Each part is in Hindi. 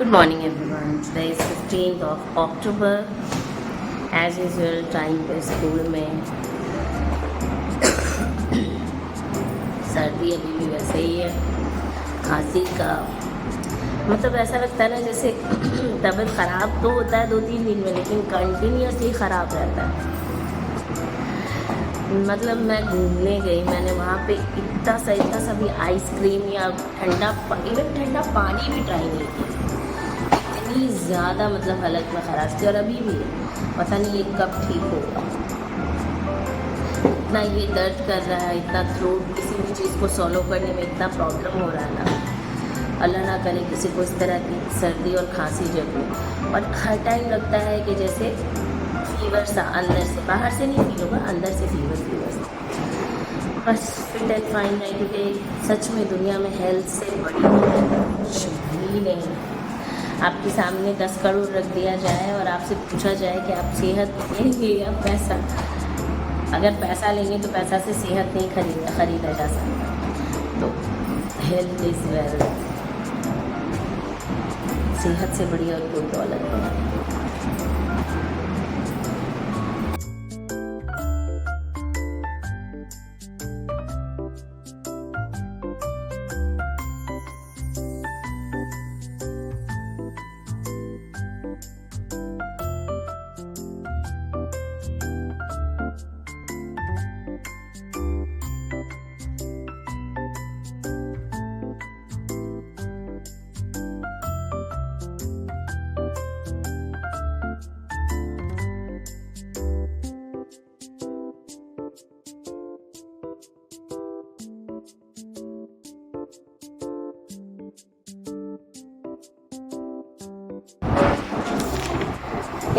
Good morning everyone. Today is 15th of October. As usual time पे स्कूल में सर्दी अभी भी वैसे ही है. खांसी का मतलब ऐसा लगता है ना जैसे तबीयत ख़राब तो होता है 2-3 दिन में, लेकिन कंटिन्यूसली ख़राब रहता है. मतलब मैं घूमने गई, मैंने वहाँ पे इतना सा भी आइसक्रीम या ठंडा पानी भी ट्राई नहीं किया. इतनी ज़्यादा मतलब हालत में ख़राब थी और अभी भी पता नहीं ये कब ठीक होगा. इतना ये दर्द कर रहा है, इतना थ्रोट किसी भी चीज़ को सॉल्व करने में इतना प्रॉब्लम हो रहा है ना. अल्लाह ना करे किसी को इस तरह की सर्दी और खांसी जब हो. और हर टाइम लगता है कि जैसे फीवर सा अंदर से, बाहर से नहीं फील होगा, अंदर से फीवर सा. बस फिट एंड फाइन रह के सच में दुनिया में हेल्थ से बड़ी कुछ भी नहीं. आपके सामने 10 करोड़ रख दिया जाए और आपसे पूछा जाए कि आप सेहत लेंगे या पैसा. अगर पैसा लेंगे तो पैसा से सेहत नहीं खरीदा जा सकता. तो हेल्थ इज़ वेल्थ. सेहत से बड़ी और कोई दौलत नहीं.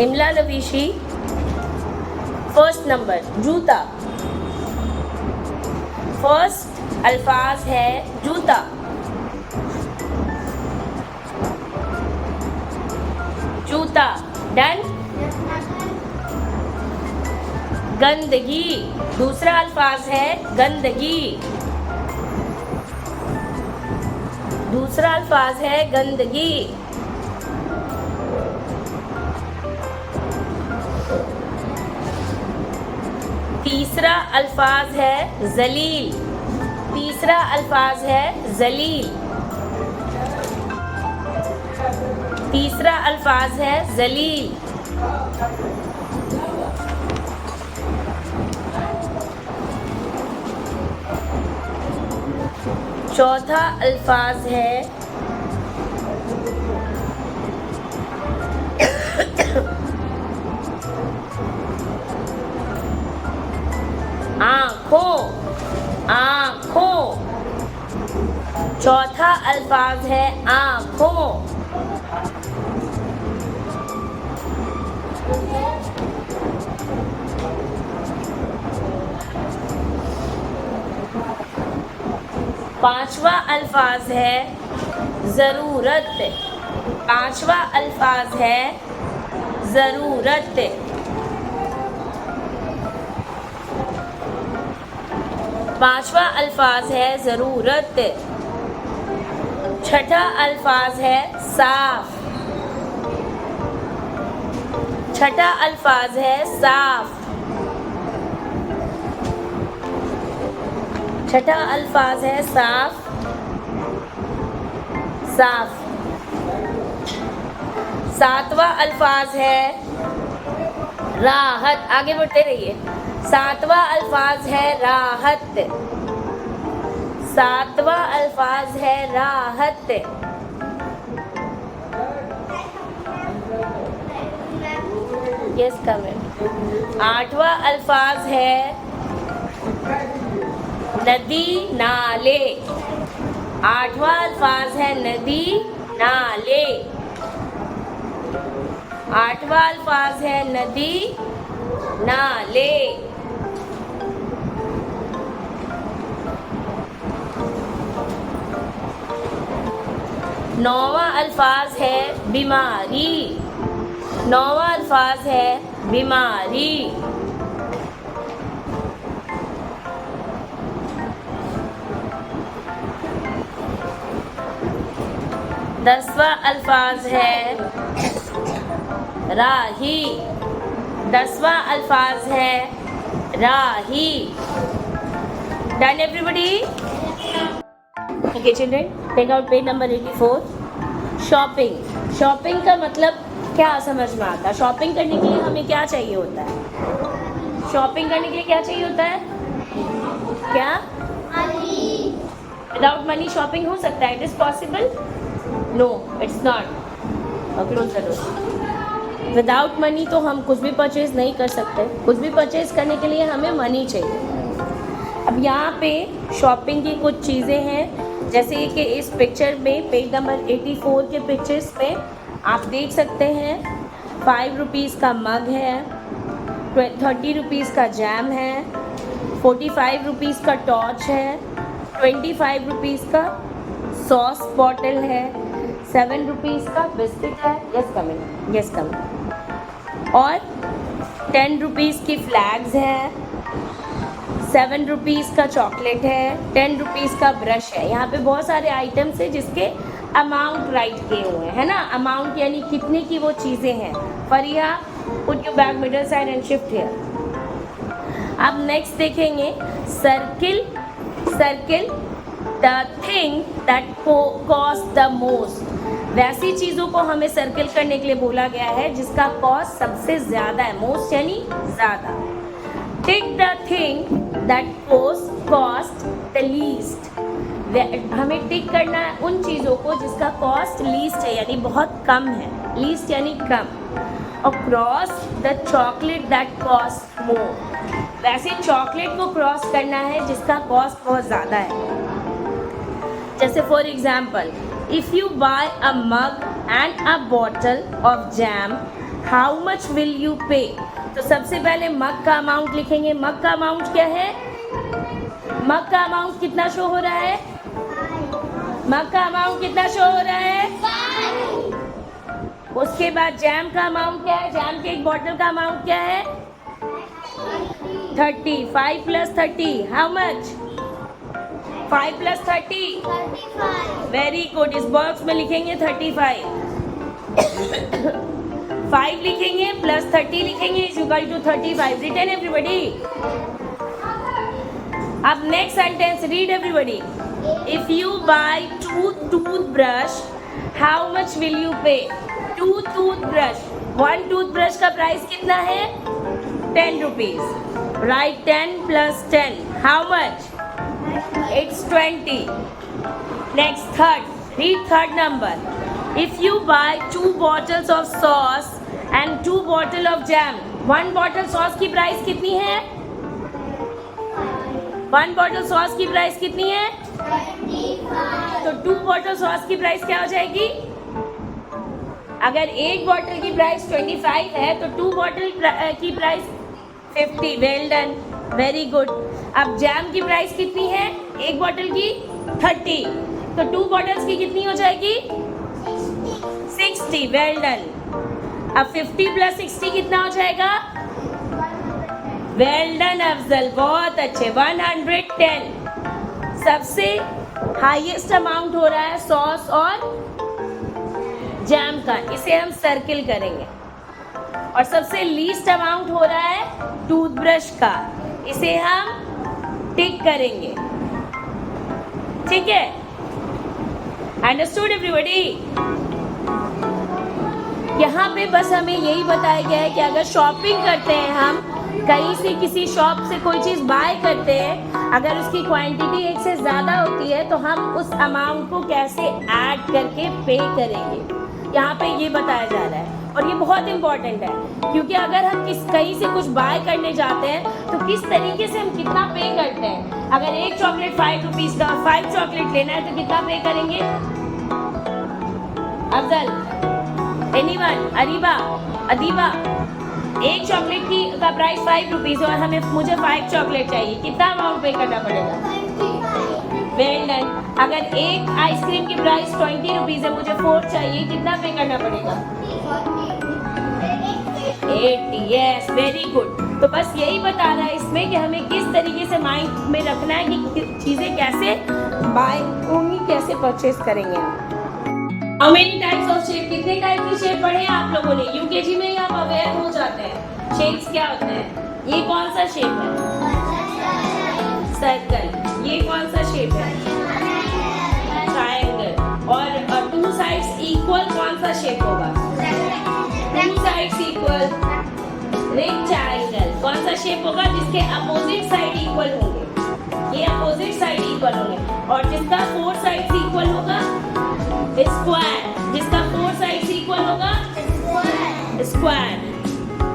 इमला लवीशी. फर्स्ट नंबर जूता. फर्स्ट अल्फाज है जूता. जूता. डन. गंदगी. दूसरा अल्फाज है गंदगी. दूसरा अल्फाज है गंदगी. तीसरा अल्फाज है जलील. तीसरा अल्फाज है जलील. तीसरा अल्फाज है जलील. चौथा अल्फाज है आँखों. आँखों. चौथा अल्फाज है आँखों. पांचवा अल्फाज है ज़रूरत. पांचवा अल्फाज है ज़रूरत. पांचवा अल्फाज है ज़रूरत. छठा अल्फाज है साफ. छठा अल्फाज है साफ. छठा अल्फाज है साफ. साफ. सातवां अल्फाज है राहत. आगे बढ़ते रहिए. सातवां अल्फाज है राहत. सातवां अल्फाज है राहत. Yes comment. आठवां अल्फाज है नदी नाले. आठवां अल्फाज है नदी नाले. आठवां अल्फाज है नदी नाले. नौवां अल्फाज है बीमारी. नौवां अल्फाज है बीमारी. 10वां अल्फाज है राही। 10वां अल्फाज है राही। Done everybody? Okay children, take out page number 84। Shopping. Shopping का मतलब क्या समझ में आता है? शॉपिंग करने के लिए हमें क्या चाहिए होता है? शॉपिंग करने के लिए क्या चाहिए होता है? क्या? मनी। विदाउट मनी शॉपिंग हो सकता है? It is possible? No, it's not. Close the door. Without money तो हम कुछ भी परचेज नहीं कर सकते। कुछ भी परचेज करने के लिए हमें मनी चाहिए। अब यहाँ पे शॉपिंग की कुछ चीज़ें हैं, जैसे कि इस पिक्चर में पेज नंबर 84 के पिक्चर्स में आप देख सकते हैं 5 रुपीज़ का मग है, 30 रुपीज़ का जैम है, 45 रुपीज़ का टॉर्च है, 25 रुपीज़ का सॉस बॉटल है, 7 रुपीज़ का बिस्किट है, यस कमिंग, और 10 रुपीज़ की फ्लैग्स है, 7 रुपीज़ का चॉकलेट है, 10 रुपीज़ का ब्रश है। यहाँ पे बहुत सारे आइटम्स हैं जिसके अमाउंट राइट किए हुए हैं, है ना। अमाउंट यानी कितने की वो चीज़ें हैं। Fariya, put your bag middle side and shift here. अब नेक्स्ट देखेंगे circle. Circle the thing that cost the most. वैसी चीज़ों को हमें सर्किल करने के लिए बोला गया है जिसका कॉस्ट सबसे ज़्यादा है। मोस्ट यानी ज़्यादा। Tick the thing that cost the least. हमें टिक करना है उन चीज़ों को जिसका कॉस्ट लीस्ट है, यानी बहुत कम है। लीस्ट यानी कम। और cross the chocolate that cost more. वैसे चॉकलेट को क्रॉस करना है जिसका कॉस्ट बहुत ज़्यादा है। जैसे for example, if you buy a mug and a bottle of jam, how much will you pay? तो सबसे पहले मग का अमाउंट लिखेंगे। मग का अमाउंट क्या है? मग का अमाउंट कितना शो हो रहा है? मग का अमाउंट कितना शो हो रहा है? 5। उसके बाद जैम का अमाउंट क्या है? जैम के एक बॉटल का अमाउंट क्या है? 30। 5 + 30 हाउ मच? 5 + 30 35। Very good. इस बॉक्स में लिखेंगे 35। 5 लिखेंगे प्लस 30 लिखेंगे is equal to 35। Written everybody? अब next sentence read everybody. If you buy 2 toothbrush, how much will you pay? 2 toothbrush, 1 toothbrush का प्राइस कितना है? 10 rupees. Right 10 + 10 how much? It's 20. Next, third. Read third number. If you buy 2 bottles of sauce and 2 bottles of jam, 1 bottle sauce की प्राइस कितनी है? 1 bottle sauce की प्राइस कितनी है? 25। तो 2 bottle sauce की प्राइस क्या हो जाएगी? अगर एक बॉटल की प्राइस 25 है तो 2 बॉटल की price 50। Well done, very good. अब जैम की प्राइस कितनी है? एक बॉटल की 30, तो 2 बॉटल्स की कितनी हो जाएगी? 60। Well done. अब 50 + 60 कितना हो जाएगा? वेल डन अफजल, बहुत अच्छे। 110। सबसे हाईएस्ट अमाउंट हो रहा है सॉस और जैम का, इसे हम सर्किल करेंगे। और सबसे लीस्ट अमाउंट हो रहा है टूथब्रश का, इसे हम टिक करेंगे। ठीक है? Understood everybody? यहाँ पे बस हमें यही बताया गया है कि अगर शॉपिंग करते हैं, हम कहीं से किसी शॉप से कोई चीज़ बाय करते हैं, अगर उसकी क्वांटिटी एक से ज़्यादा होती है तो हम उस अमाउंट को कैसे ऐड करके पे करेंगे, यहाँ पे ये बताया जा रहा है। और ये बहुत इंपॉर्टेंट है, क्योंकि अगर हम कहीं से कुछ बाय करने जाते हैं तो किस तरीके से हम कितना पे करते हैं। अगर एक चॉकलेट 5 रुपीज़ का, 5 चॉकलेट लेना है तो कितना पे करेंगे? अफजल, एनीवन, अदीबा, एक चॉकलेट का प्राइस 5 रुपीज़ और मुझे 5 चॉकलेट चाहिए, कितना अमाउंट पे करना पड़ेगा? 25। Well done. अगर एक आइसक्रीम की प्राइस 20 रुपीज़ है, मुझे 4 चाहिए, कितना पे करना पड़ेगा? 80। Yes, very good. तो बस यही बता रहा है इसमें कि हमें किस तरीके से माइंड में रखना है कि चीज़ें कैसे बाय होंगी, कैसे परचेज करेंगे। How many types of shape, कितने टाइप की शेप पढ़े हैं आप लोगों ने? यूकेजी में ही आप अवेयर हो जाते हैं शेप्स क्या होते हैं। ये कौन सा शेप है? सर्कल। ये कौन सा शेप है? ट्रायंगल। और टू साइड्स इक्वल कौन सा शेप होगा? Two sides equal rectangle. कौन सा शेप होगा जिसके अपोजिट साइड इक्वल होंगे? ये अपोजिट साइड इक्वल होंगे। और जिसका फोर साइड्स इक्वल होगा? स्क्वायर। जिसका फोर साइड्स इक्वल होगा? स्क्वायर।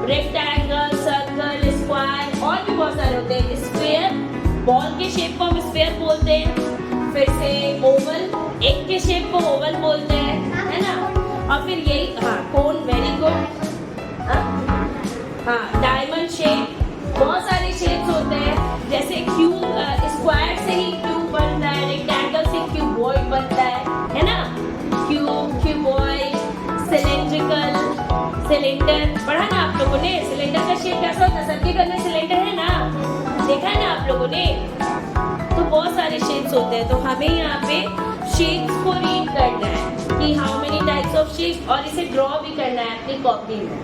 रेक्टेंगल, सर्कल, स्क्वायर और भी बहुत सारे होते हैं। स्फीयर, बॉल के शेप को हम स्फीयर बोलते हैं। फिर से ओवल, एग के शेप को ओवल बोलते हैं, है ना। और फिर यही कोन, वेरी गुड। डायमंड शेप, बहुत सारे शेप्स होते हैं। जैसे क्यूब, स्क्वायर से ही क्यूब बनता है, रेक्टेंगल से क्यूबॉइड बनता है ना। क्यूब, क्यूबॉइड, सिलेंड्रिकल, सिलेंडर पढ़ा ना आप लोगों ने। सिलेंडर का शेप कैसा होता है? सर्किल में सिलेंडर है ना, देखा है ना आप लोगों ने। तो बहुत सारे शेप्स होते हैं। तो हमें यहाँ पे शेप्स को रीड करना है कि how many types of shapes, और इसे ड्रॉ भी करना है अपनी कॉपी में।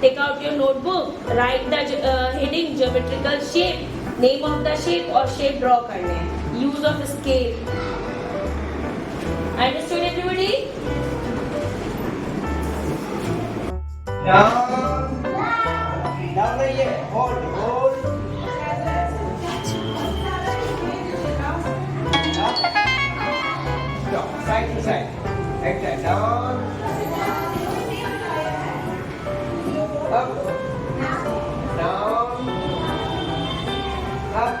Take out your notebook, write the heading geometrical shape, name of the shape और शेप ड्रॉ करने हैं। Use of scale. Understood everybody? Down नहीं है, hold hold. Side to side, एक side down, up down, up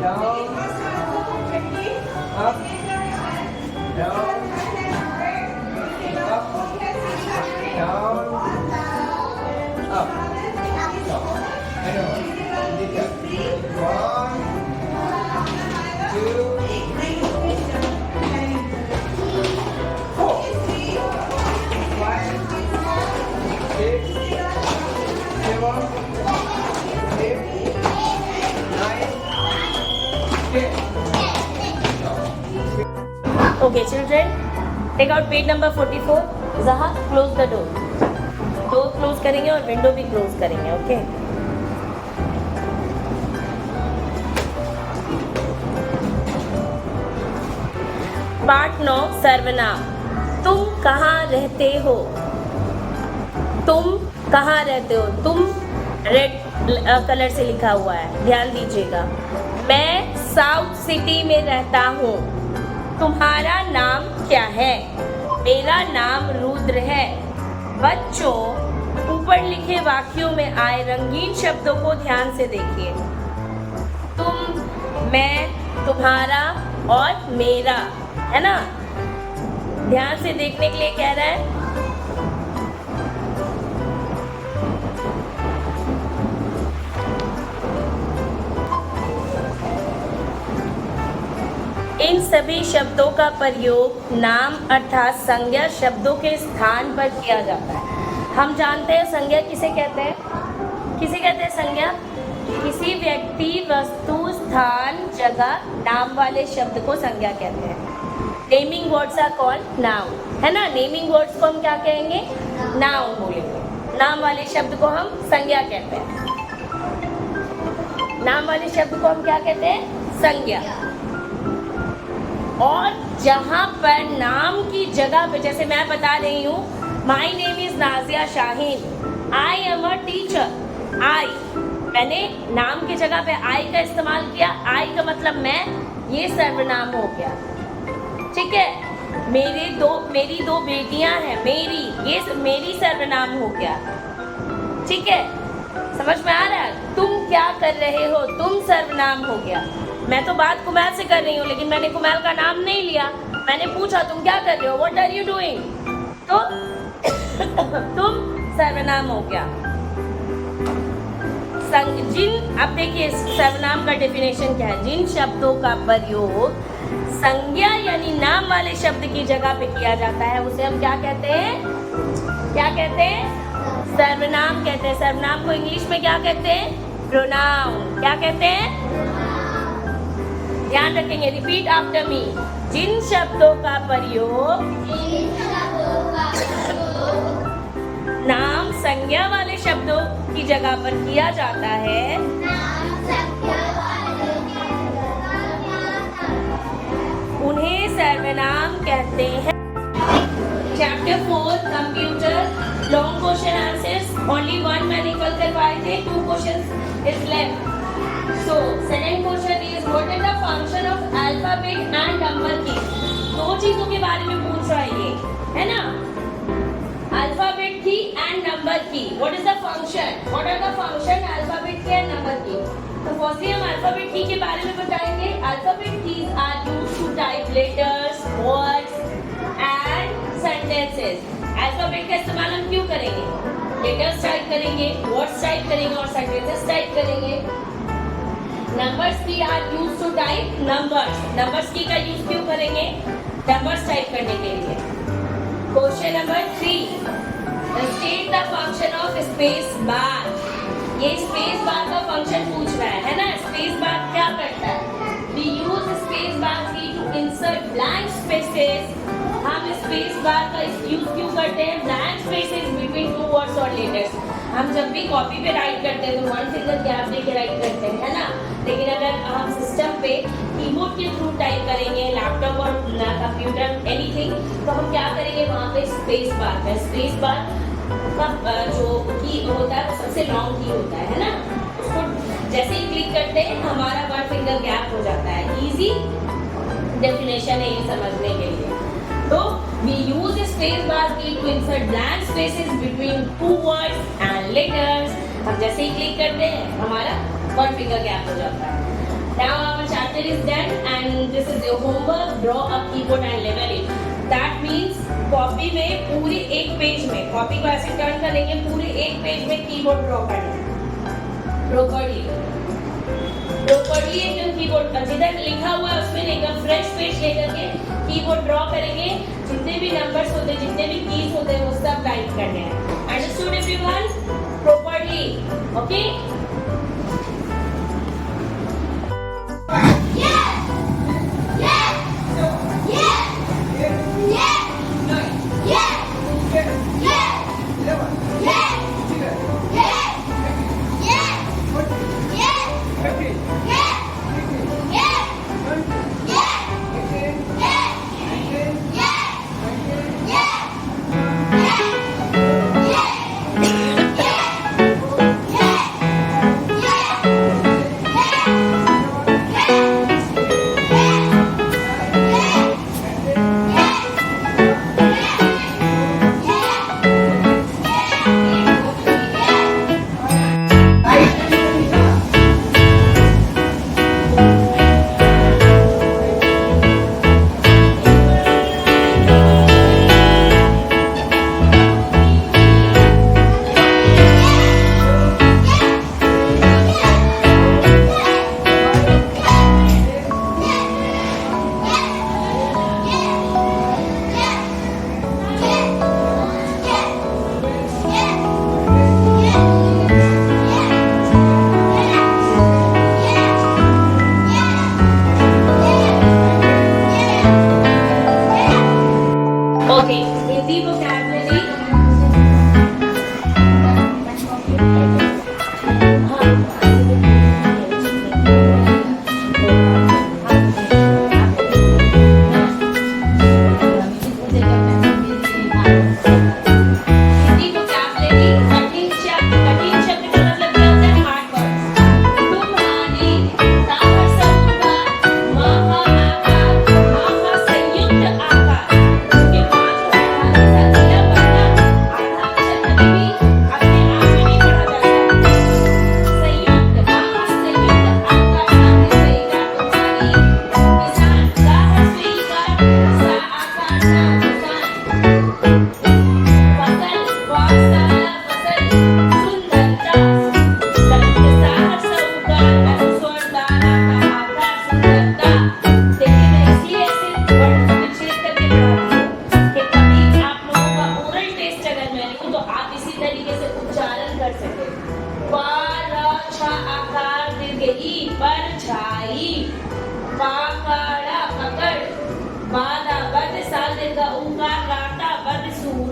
down, up down, up down, up, down. I know. One, two, 4, 5, 6, 7, 8, 9, 10. Okay, children, take out page number 44. Zaha, close the door. Door close करेंगे और विंडो भी क्लोज करेंगे। ओके, पार्ट 9, सर्वनाम। तुम कहाँ रहते हो? तुम कहाँ रहते हो? तुम रेड कलर से लिखा हुआ है, ध्यान दीजिएगा। मैं साउथ सिटी में रहता हूँ। तुम्हारा नाम क्या है? मेरा नाम रुद्र है। बच्चों, ऊपर लिखे वाक्यों में आए रंगीन शब्दों को ध्यान से देखिए। तुम, मैं, तुम्हारा और मेरा, है ना। ध्यान से देखने के लिए कह रहा है। इन सभी शब्दों का प्रयोग नाम अर्थात संज्ञा शब्दों के स्थान पर किया जाता है। हम जानते हैं संज्ञा किसे कहते हैं? किसे कहते हैं संज्ञा? किसी व्यक्ति, वस्तु, स्थान, जगह, नाम वाले शब्द को संज्ञा कहते हैं। Naming words are called noun, है ना। नेमिंग वर्ड्स को हम क्या कहेंगे? नाउन बोलेंगे। नाम वाले शब्द को हम संज्ञा कहते हैं। नाम वाले शब्द को हम क्या कहते हैं? संज्ञा। और जहाँ पर नाम की जगह पे, जैसे मैं बता रही हूँ, my name is Nazia Shaheen, I am a teacher. I, मैंने नाम की जगह पे आई का इस्तेमाल किया। आई का मतलब मैं, ये सर्वनाम हो गया। ठीक है। मेरी दो बेटियां हैं, मेरी, ये मेरी सर्वनाम हो गया। ठीक है, समझ में आ रहा है? तुम क्या कर रहे हो? तुम सर्वनाम हो गया। मैं तो बात कुमैल से कर रही हूँ, लेकिन मैंने कुमैल का नाम नहीं लिया। मैंने पूछा तुम क्या कर रहे हो, व्हाट आर यू डूइंग, तो तुम सर्वनाम हो गया। जिन, अब देखिए सर्वनाम का डेफिनेशन क्या है। जिन शब्दों का प्रयोग संज्ञा यानी नाम वाले शब्द की जगह पे किया जाता है, उसे हम क्या कहते हैं? क्या कहते हैं? सर्वनाम कहते हैं। सर्वनाम को इंग्लिश में क्या कहते हैं? प्रोनाउन। क्या कहते हैं? ध्यान रखेंगे, रिपीट आफ्टर मी। जिन शब्दों का प्रयोग नाम संज्ञा वाले शब्दों की जगह पर किया जाता है उन्हें सर्वनाम कहते हैं। Chapter 4 computer long question answers, only one मैंने कल करवाए थे, 2 questions is left. So, second question is what is the function of alphabet and number key? 2 चीजों के बारे में पूछ रहा है ये, है ना? Alphabet key and number key. What is the function? What are the function alphabet key and number key? तो firstly हम alphabet key के बारे में बताएंगे। Alphabet keys are used to type letters, words and sentences. Alphabet का इस्तेमाल हम क्यों करेंगे? Letters टाइप करेंगे, words टाइप करेंगे और sentences टाइप करेंगे। Numbers key are use to type numbers. Numbers key का यूज क्यों करेंगे? नंबर्स टाइप करने के लिए। Question number 3, state the function of space bar. ये स्पेस बार का फंक्शन पूछ रहा है ना? स्पेस बार क्या करता है? वी यूज स्पेस बार की टू इंसर्ट ब्लैंक स्पेसेस। हम स्पेस बार का यूज क्यों करते हैं? ब्लैंक स्पेसेस बिटवीन 2 वर्ड्स और लेटर्स। हम जब भी कॉपी पे राइट करते हैं तो 1 सिंगल गैप देके राइट करते हैं, है ना? लेकिन अगर हम सिस्टम पे कीबोर्ड के थ्रू टाइप करेंगे, लैपटॉप और कंप्यूटर एनीथिंग, तो हम क्या करेंगे? वहाँ पे स्पेस बार है। स्पेस बार का जो की होता है वो सबसे लॉन्ग की होता है ना? उसको जैसे ही क्लिक करते हैं हमारा 1 फिंगर गैप हो जाता है। इजी डेफिनेशन है ये समझने के लिए। तो we use space bar key to insert blank spaces between 2 words and letters. हम जैसे ही क्लिक करते हैं हमारा 1 finger gap हो जाता है। Now our chapter is done and this is your homework. Draw a keyboard and label it. That means copy में पूरे एक पेज में, कॉपी को ऐसे टर्न करेंगे, पूरे एक पेज में कीबोर्ड ड्रॉ करना है प्रॉपर्ली। एकदम कीबोर्ड जिधर लिखा हुआ है उसमें एकदम फ्रेश पेज लेकर के कीबोर्ड ड्रॉ करेंगे। जितने भी नंबर्स होते हैं, जितने भी कीज होते हैं वो सब टाइप करने हैं। Understood everyone? Properly, okay?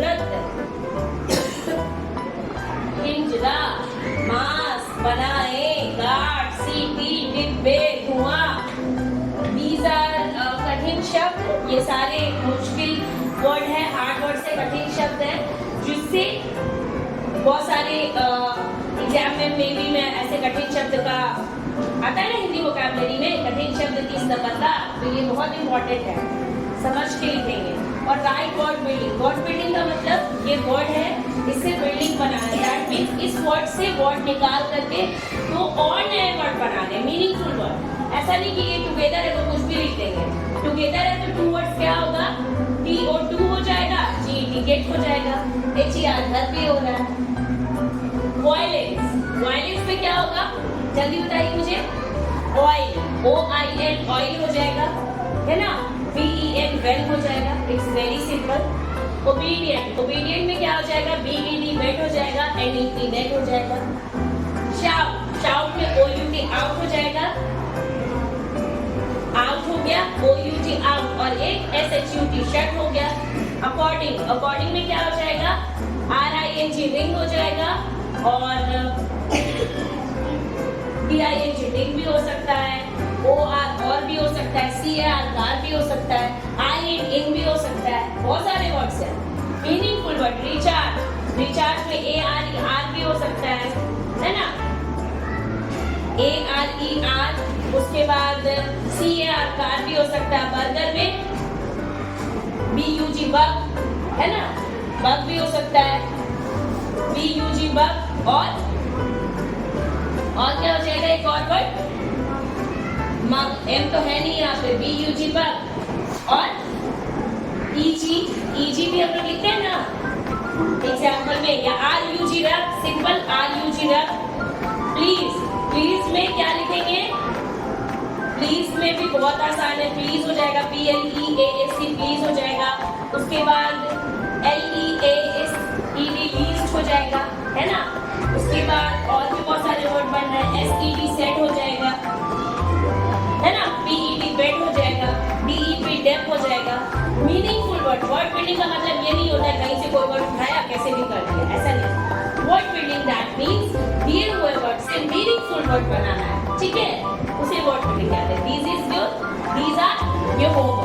जरूरत पिंजरा, मास्क बनाए, गार्ड, सीटी, डिब्बे, धुआं, these are कठिन शब्द। ये सारे मुश्किल वर्ड है, हार्ड वर्ड से कठिन शब्द है, जिससे बहुत सारे एग्जाम में भी मैं ऐसे कठिन शब्द का आता है ना हिंदी वोकैबुलरी में, कठिन शब्द की सफलता, तो ये बहुत इंपॉर्टेंट है, समझ के लिखेंगे। और right word building, word building का मतलब ये वर्ड है, इससे बिल्डिंग बनाना है, दैट मीन्स इस वर्ड से वर्ड निकाल करके तो और नए वर्ड बना रहे, मीनिंगफुल वर्ड। ऐसा नहीं कि ये टुगेदर है तो कुछ भी लिख देंगे, टुगेदर है तो टू वर्ड्स क्या होगा, TO2 हो जाएगा, GET गेट हो जाएगा, HER घर भी होना है। वायलेंस, वायलेंस में क्या होगा, जल्दी बताइए मुझे। ऑयल, OIL ऑयल हो जाएगा, है ना, VEN वेल हो जाएगा, it's very simple. Obedient, obedient में क्या हो जाएगा, BED बेड हो जाएगा, NET नेट हो जाएगा। शाउट, शाउट में OUT आउट हो जाएगा, आउट हो गया, OUT आउट, और एक SHUT शट हो गया। अकॉर्डिंग, अकॉर्डिंग में क्या हो जाएगा, RING रिंग हो जाएगा, और DING डिंग भी हो सकता है, OR और भी हो सकता है, CAR कार भी हो सकता है, IN इन भी हो सकता है, बहुत सारे वर्ड्स हैं। मीनिंगफुल वर्ड, रिचार्ज, रिचार्ज में ARER भी हो सकता है ना, ARER, उसके बाद CAR कार भी हो सकता है। बर्गर में BUG बग, है ना, बग भी हो सकता है, BUG बग, और क्या हो जाएगा एक और वर्ड, मग, M तो है नहीं यहाँ पे, BUG बग, और EG भी हम लोग लिखते हैं ना एग्जाम्पल में, या RUG रख, सिंपल RUG रख। प्लीज, प्लीज में क्या लिखेंगे, प्लीज में भी बहुत आसान है, प्लीज हो जाएगा, PLEASE प्लीज हो जाएगा, उसके बाद LEASED लीस्ट हो जाएगा, है ना, उसके बाद और भी बहुत सारे वर्ड बन रहे हैं, SED सेट हो जाएगा, है ना, PED बेड हो जाएगा, DEP डेप हो जाएगा। मीनिंगफुल वर्ड, वर्ड बिल्डिंग का मतलब ये नहीं होता है कहीं से कोई वर्ड उठाया कैसे भी कर दिया, ऐसा नहीं। वर्ड बिल्डिंग दैट मीन्स दिए हुए वर्ड से मीनिंगफुल वर्ड बनाना है, ठीक है, उसे वर्ड बिल्डिंग कहते हैं। These are your homework।